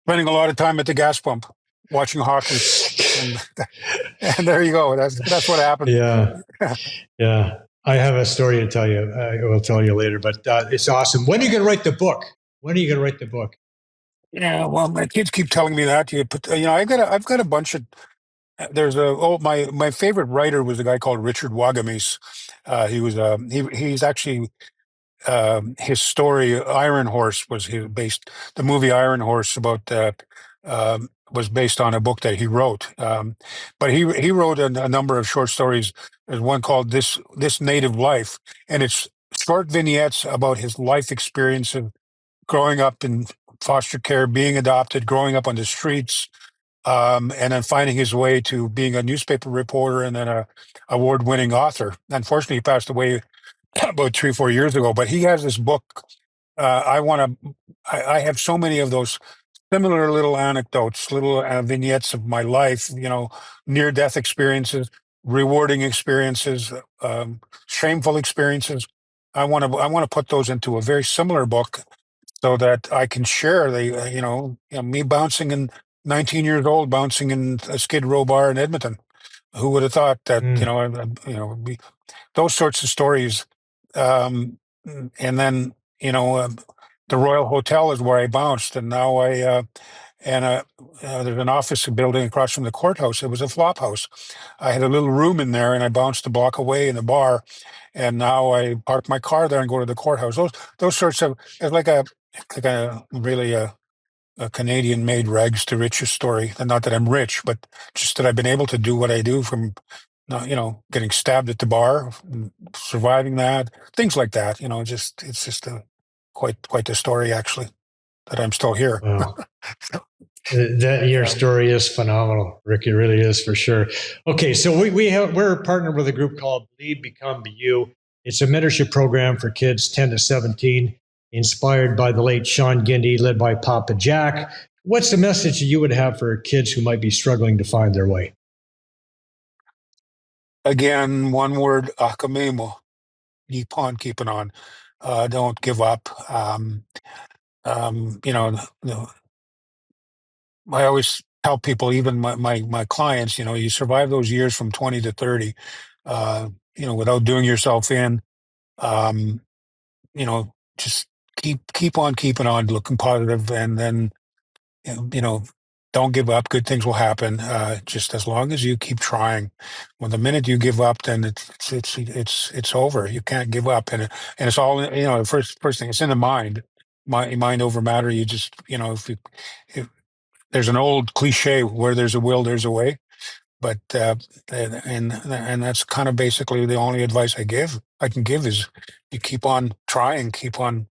spending a lot of time at the gas pump watching hockey, and there you go. That's what happened. Yeah. I have a story to tell you. I will tell you later, but it's awesome. When are you going to write the book? When are you going to write the book? Yeah, well, my kids keep telling me that. I've got a bunch of. There's my favorite writer was a guy called Richard Wagamis. He's actually his story Iron Horse based. The movie Iron Horse was based on a book that he wrote. But he wrote a number of short stories. There's one called This Native Life, and it's short vignettes about his life experience of growing up in foster care, being adopted, growing up on the streets, and then finding his way to being a newspaper reporter and then a award-winning author. Unfortunately, he passed away about 3 or 4 years ago. But he has this book. I have so many of those similar little anecdotes, little vignettes of my life. Near-death experiences, rewarding experiences, shameful experiences. I want to put those into a very similar book so that I can share me bouncing in 19 years old, bouncing in a Skid Row bar in Edmonton. Who would have thought that, those sorts of stories. And then, the Royal Hotel is where I bounced. And now there's an office building across from the courthouse. It was a flop house. I had a little room in there and I bounced a block away in the bar. And now I park my car there and go to the courthouse. Those sorts of, it's like a really a Canadian-made rags to riches story. And not that I'm rich, but just that I've been able to do what I do from, getting stabbed at the bar, surviving that, things like that. It's just quite the story actually that I'm still here. Wow. Your story is phenomenal, Rick. It really is for sure. Okay, so we're partnered with a group called Lead Become You. It's a mentorship program for kids 10 to 17, inspired by the late Sean Gindy, led by Papa Jack. What's the message that you would have for kids who might be struggling to find their way? Again, one word, akamemo. Keep on keeping on. Don't give up. I always tell people, even my clients, you survive those years from 20 to 30, without doing yourself in. Just keep on keeping on, looking positive, and then don't give up. Good things will happen. Just as long as you keep trying. When the minute you give up, then it's over. You can't give up, and it's all the first thing. It's in the mind. Mind over matter. You just if there's an old cliche, where there's a will, there's a way. But and that's kind of basically the only advice I can give is you keep on trying, keep on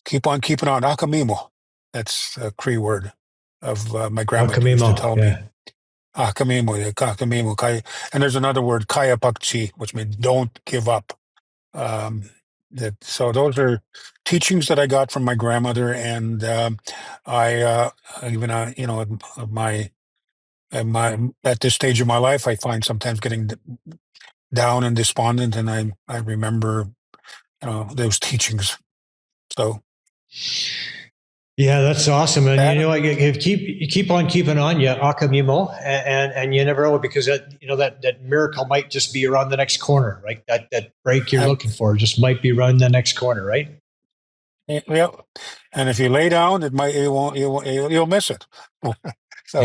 keeping on. Akamimo. That's a Cree word of my grandmother used to tell me. Akamimo, akamimo. And there's another word, kaya pakchi, which means don't give up. So those are teachings that I got from my grandmother, and I even at this stage of my life, I find sometimes getting down and despondent, and I remember those teachings. So yeah, that's awesome, and you keep on keeping on, akamimo, and you never know, because that miracle might just be around the next corner, right? That break you're looking for just might be around the next corner, right? Yeah, and if you lay down, you'll miss it. So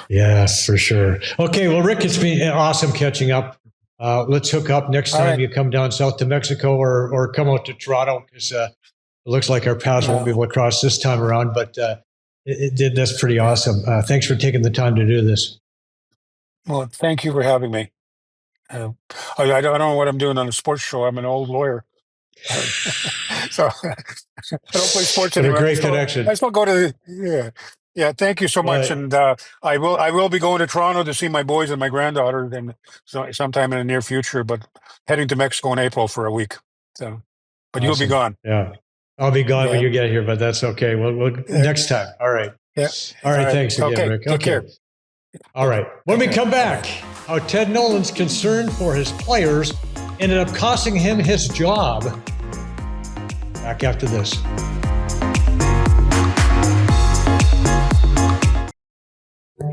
yeah, for sure. Okay, well, Rick, it's been awesome catching up. Let's hook up next time you come down south to Mexico or come out to Toronto, because it looks like our paths won't be able to cross this time around, but that's pretty awesome. Thanks for taking the time to do this. Well, thank you for having me. I don't know what I'm doing on a sports show. I'm an old lawyer. So I don't play sports anymore. A great connection. I still go to yeah. Thank you so much, and I will be going to Toronto to see my boys and my granddaughter, then sometime in the near future. But heading to Mexico in April for a week. So, but awesome. You'll be gone. Yeah, I'll be gone when you get here, but that's okay. We'll next time. All right. Yeah. All right. Thanks again, Rick. Take care. All right. When we come back, how Ted Nolan's concern for his players ended up costing him his job. Back after this.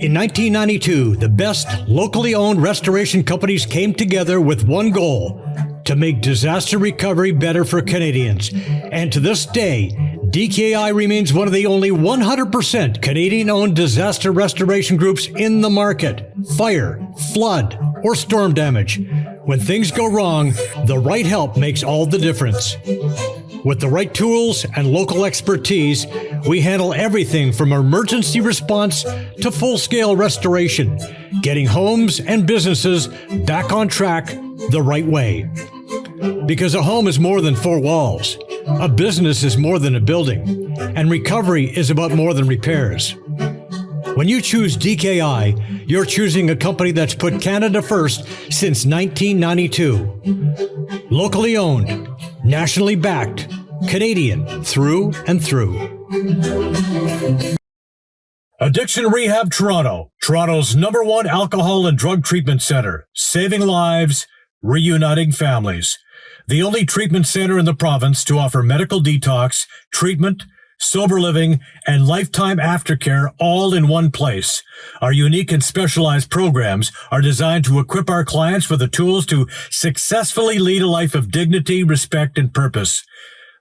In 1992, the best locally owned restoration companies came together with one goal: to make disaster recovery better for Canadians. And to this day, DKI remains one of the only 100% Canadian-owned disaster restoration groups in the market. Fire, flood, or storm damage. When things go wrong, the right help makes all the difference. With the right tools and local expertise, we handle everything from emergency response to full-scale restoration, getting homes and businesses back on track the right way. Because a home is more than four walls, a business is more than a building, and recovery is about more than repairs. When you choose DKI, you're choosing a company that's put Canada first since 1992. Locally owned, nationally backed, Canadian through and through. Addiction Rehab Toronto, Toronto's #1 alcohol and drug treatment center, saving lives, reuniting families. The only treatment center in the province to offer medical detox, treatment, sober living, and lifetime aftercare all in one place. Our unique and specialized programs are designed to equip our clients with the tools to successfully lead a life of dignity, respect, and purpose.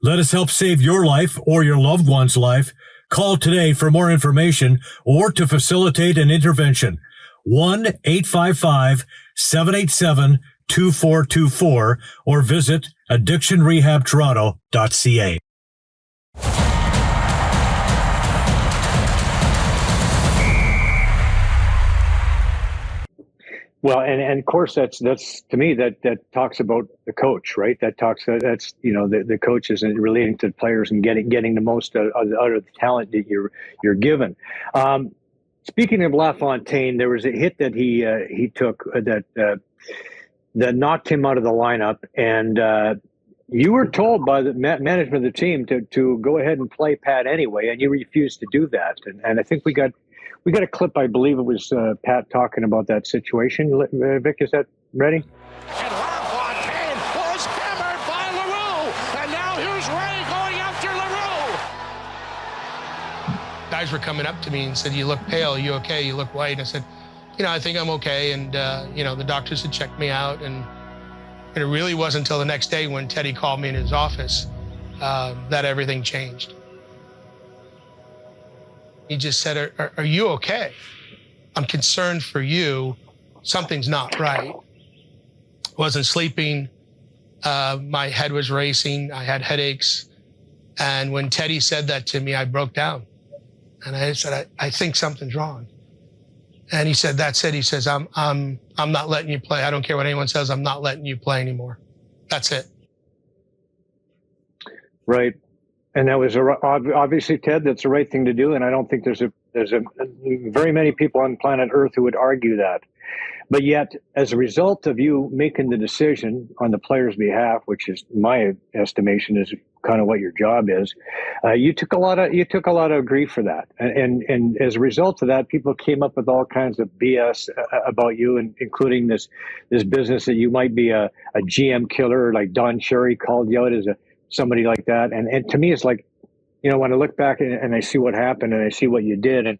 Let us help save your life or your loved one's life. Call today for more information or to facilitate an intervention. 1-855-787-2424 or visit addictionrehabtoronto.ca. Well, and of course that's to me that talks about the coach, right? That's the coach is relating to the players and getting the most out of the talent that you're given. Speaking of LaFontaine, there was a hit that he took that knocked him out of the lineup, and you were told by the management of the team to go ahead and play Pat anyway, and you refused to do that. And I think we got a clip. I believe it was Pat talking about that situation. Vic, is that ready? And LaFontaine was hammered by LaRue, and now here's Ray going after LaRue. Guys were coming up to me and said, "You look pale. You okay? You look white." And I said, I think I'm okay. And the doctors had checked me out, and it really wasn't until the next day when Teddy called me in his office that everything changed. He just said, are you okay? I'm concerned for you. Something's not right. Wasn't sleeping. My head was racing. I had headaches. And when Teddy said that to me, I broke down. And I said, I think something's wrong. And he said, that's it. He says, I'm not letting you play. I don't care what anyone says. I'm not letting you play anymore. That's it. Right. And that was obviously, Ted, that's the right thing to do. And I don't think there's very many people on planet Earth who would argue that. But yet, as a result of you making the decision on the player's behalf, which is my estimation is kind of what your job is, you took a lot of grief for that. And as a result of that, people came up with all kinds of BS about you, and including this business that you might be a GM killer, like Don Cherry called you out as somebody like that. And to me, it's like, when I look back and I see what happened and I see what you did, and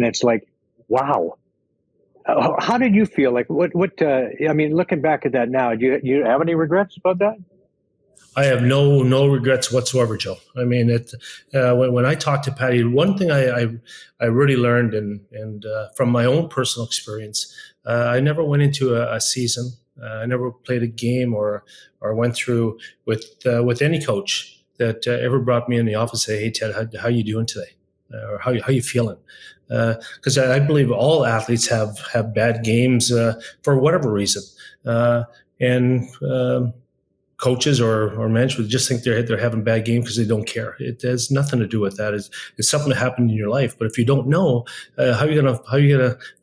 it's like, wow. How did you feel? Like looking back at that now, do you have any regrets about that? I have no regrets whatsoever, Joe. I mean, when I talked to Patty, one thing I really learned and from my own personal experience, I never went into a season. I never played a game or went through with any coach that ever brought me in the office and say, "Hey, Ted, how you doing today?" Or how you feeling? Because I believe all athletes have bad games for whatever reason, and coaches or management just think they're having bad games because they don't care. It has nothing to do with that. It's something that happened in your life. But if you don't know, how are you gonna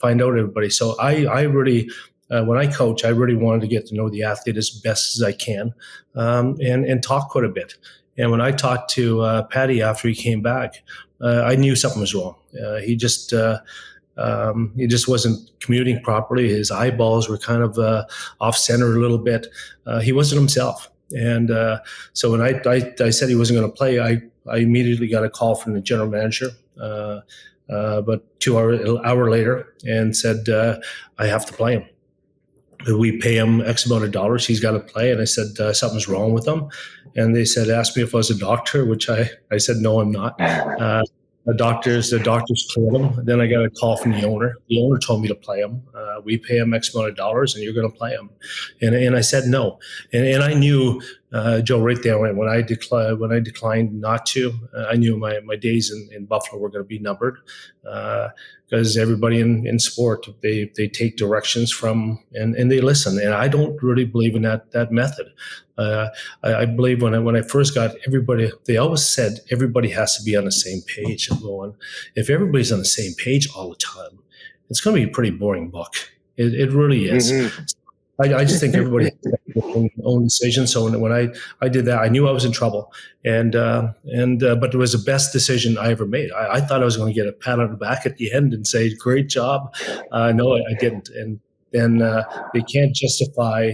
find out everybody? So I really. When I coach, I really wanted to get to know the athlete as best as I can, and talk quite a bit. And when I talked to Patty after he came back, I knew something was wrong. He just wasn't commuting properly. His eyeballs were kind of off center a little bit. He wasn't himself. And so when I said he wasn't going to play, I immediately got a call from the general manager. but 2 hour later and said, I have to play him. We pay him X amount of dollars. He's got to play. And I said, something's wrong with him. And they said, asked me if I was a doctor, which I said, no, I'm not. The doctors cleared him. Then I got a call from the owner. The owner told me to play him. We pay him X amount of dollars, and you're going to play him. And I said no. And I knew, Joe, right there when I declined not to. I knew my days in Buffalo were going to be numbered, because everybody in sport, they take directions from and they listen. And I don't really believe in that method. I believe when I first got everybody, they always said everybody has to be on the same page. I'm going, if everybody's on the same page all the time, it's going to be a pretty boring book. It really is. Mm-hmm. I just think everybody has to make their own decision. So when I did that, I knew I was in trouble, but it was the best decision I ever made. I thought I was going to get a pat on the back at the end and say, "Great job." No, I didn't, and then they can't justify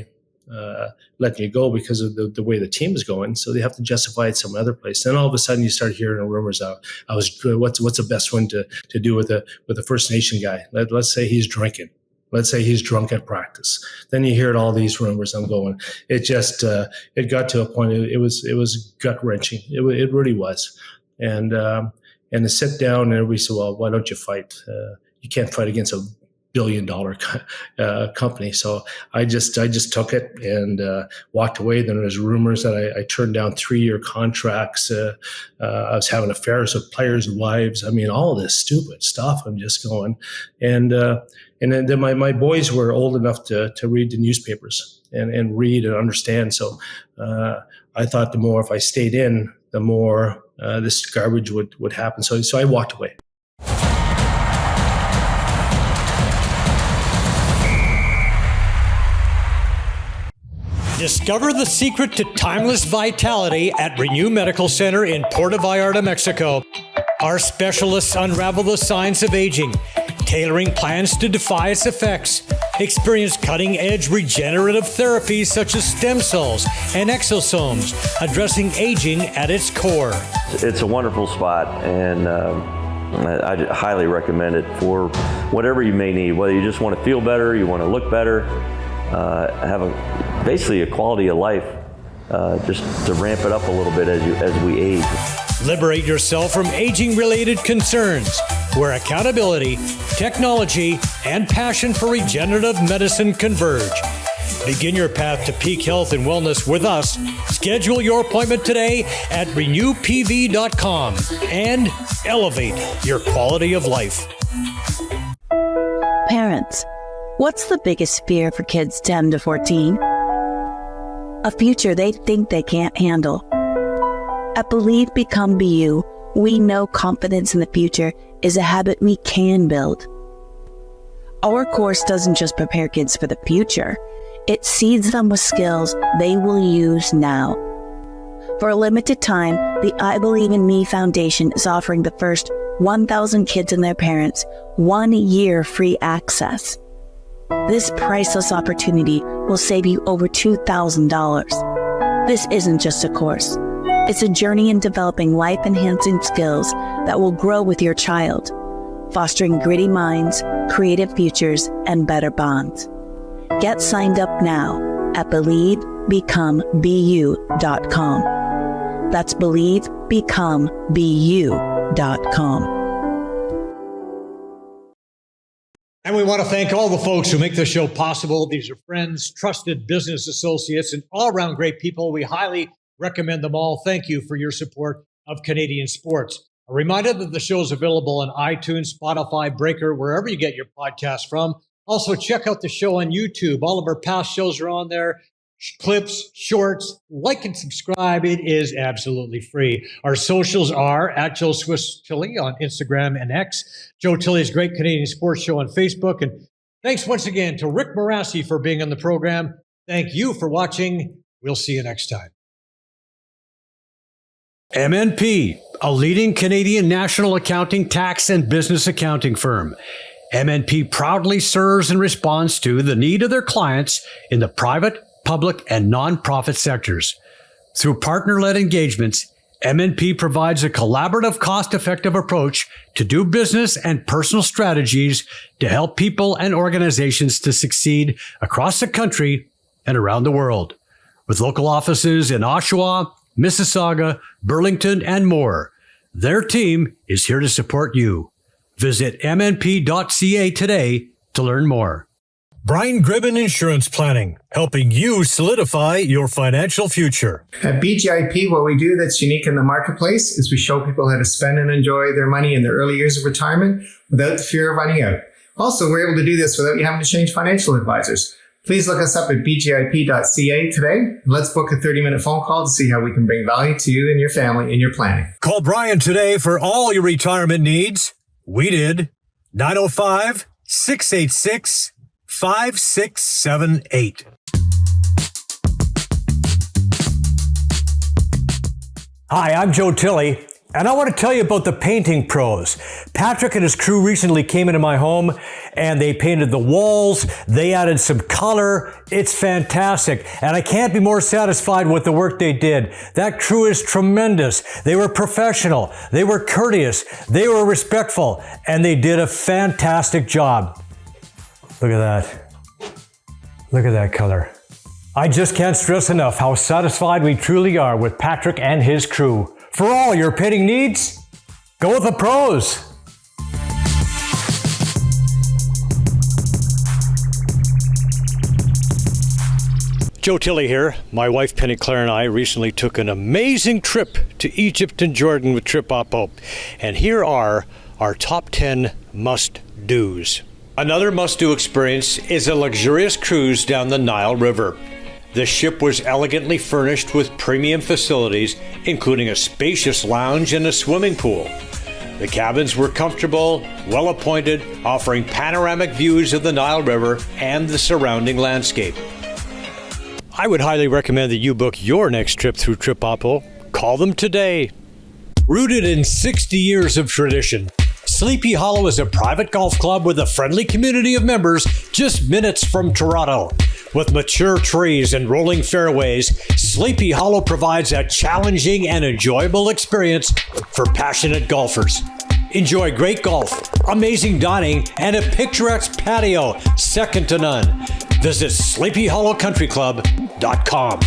letting you go because of the way the team is going. So they have to justify it some other place. Then all of a sudden you start hearing rumors out. What's the best one to do with a First Nation guy? Let's say he's drinking. Let's say he's drunk at practice. Then you hear all these rumors. I'm going. It just it got to a point. It was gut wrenching. It really was. And to sit down and everybody said, "Well, why don't you fight? You can't fight against a $1 billion company." So I just took it and walked away. Then there's rumors that I turned down 3-year contracts. I was having affairs with players' wives. I mean, all of this stupid stuff. I'm just going. And then my boys were old enough to read the newspapers and read and understand. So I thought the more if I stayed in, the more this garbage would happen. So I walked away. Discover the secret to timeless vitality at Renew Medical Center in Puerto Vallarta, Mexico. Our specialists unravel the science of aging, tailoring plans to defy its effects. Experience cutting-edge regenerative therapies such as stem cells and exosomes, addressing aging at its core. It's a wonderful spot, and I highly recommend it for whatever you may need, whether you just want to feel better, you want to look better, have basically a quality of life, just to ramp it up a little bit as we age. Liberate yourself from aging-related concerns, where accountability, technology, and passion for regenerative medicine converge. Begin your path to peak health and wellness with us. Schedule your appointment today at renewpv.com and elevate your quality of life. Parents, what's the biggest fear for kids 10 to 14? A future they think they can't handle. At Believe, Become, Be You, we know confidence in the future is a habit we can build. Our course doesn't just prepare kids for the future, it seeds them with skills they will use now. For a limited time, the I Believe in Me Foundation is offering the first 1,000 kids and their parents 1 year free access. This priceless opportunity will save you over $2,000. This isn't just a course. It's a journey in developing life-enhancing skills that will grow with your child, fostering gritty minds, creative futures, and better bonds. Get signed up now at BelieveBecomeBeYou.com. That's BelieveBecomeBeYou.com. And we want to thank all the folks who make this show possible. These are friends, trusted business associates, and all-around great people. We highly recommend them all. Thank you for your support of Canadian sports. A reminder that the show is available on iTunes, Spotify, Breaker, wherever you get your podcasts from. Also, check out the show on YouTube. All of our past shows are on there. Clips, shorts, like and subscribe. It is absolutely free. Our socials are at Joe Swiss Tilley on Instagram and X, Joe Tilley's Great Canadian Sports Show on Facebook. And thanks once again to Rick Mirasty for being on the program. Thank you for watching. We'll see you next time. MNP, a leading Canadian national accounting, tax, and business accounting firm. MNP proudly serves and responds to the need of their clients in the private, public, and nonprofit sectors. Through partner-led engagements, MNP provides a collaborative, cost-effective approach to do business and personal strategies to help people and organizations to succeed across the country and around the world. With local offices in Oshawa, Mississauga, Burlington, and more, their team is here to support you. Visit mnp.ca today to learn more. Brian Gribben Insurance Planning, helping you solidify your financial future. At BGIP, what we do that's unique in the marketplace is we show people how to spend and enjoy their money in their early years of retirement without the fear of running out. Also, we're able to do this without you having to change financial advisors. Please look us up at bgip.ca today, and let's book a 30-minute phone call to see how we can bring value to you and your family in your planning. Call Brian today for all your retirement needs. We did. 905-686-5678. Hi, I'm Joe Tilley, and I want to tell you about the painting pros. Patrick and his crew recently came into my home and they painted the walls. They added some color. It's fantastic. And I can't be more satisfied with the work they did. That crew is tremendous. They were professional. They were courteous. They were respectful. And they did a fantastic job. Look at that. Look at that color. I just can't stress enough how satisfied we truly are with Patrick and his crew. For all your painting needs, go with the pros. Joe Tilley here. My wife Penny Claire and I recently took an amazing trip to Egypt and Jordan with Trip Oppo. And here are our top 10 must-dos. Another must-do experience is a luxurious cruise down the Nile River. The ship was elegantly furnished with premium facilities, including a spacious lounge and a swimming pool. The cabins were comfortable, well-appointed, offering panoramic views of the Nile River and the surrounding landscape. I would highly recommend that you book your next trip through Trip Oppo. Call them today. Rooted in 60 years of tradition, Sleepy Hollow is a private golf club with a friendly community of members just minutes from Toronto. With mature trees and rolling fairways, Sleepy Hollow provides a challenging and enjoyable experience for passionate golfers. Enjoy great golf, amazing dining, and a picturesque patio second to none. Visit sleepyhollowcountryclub.com.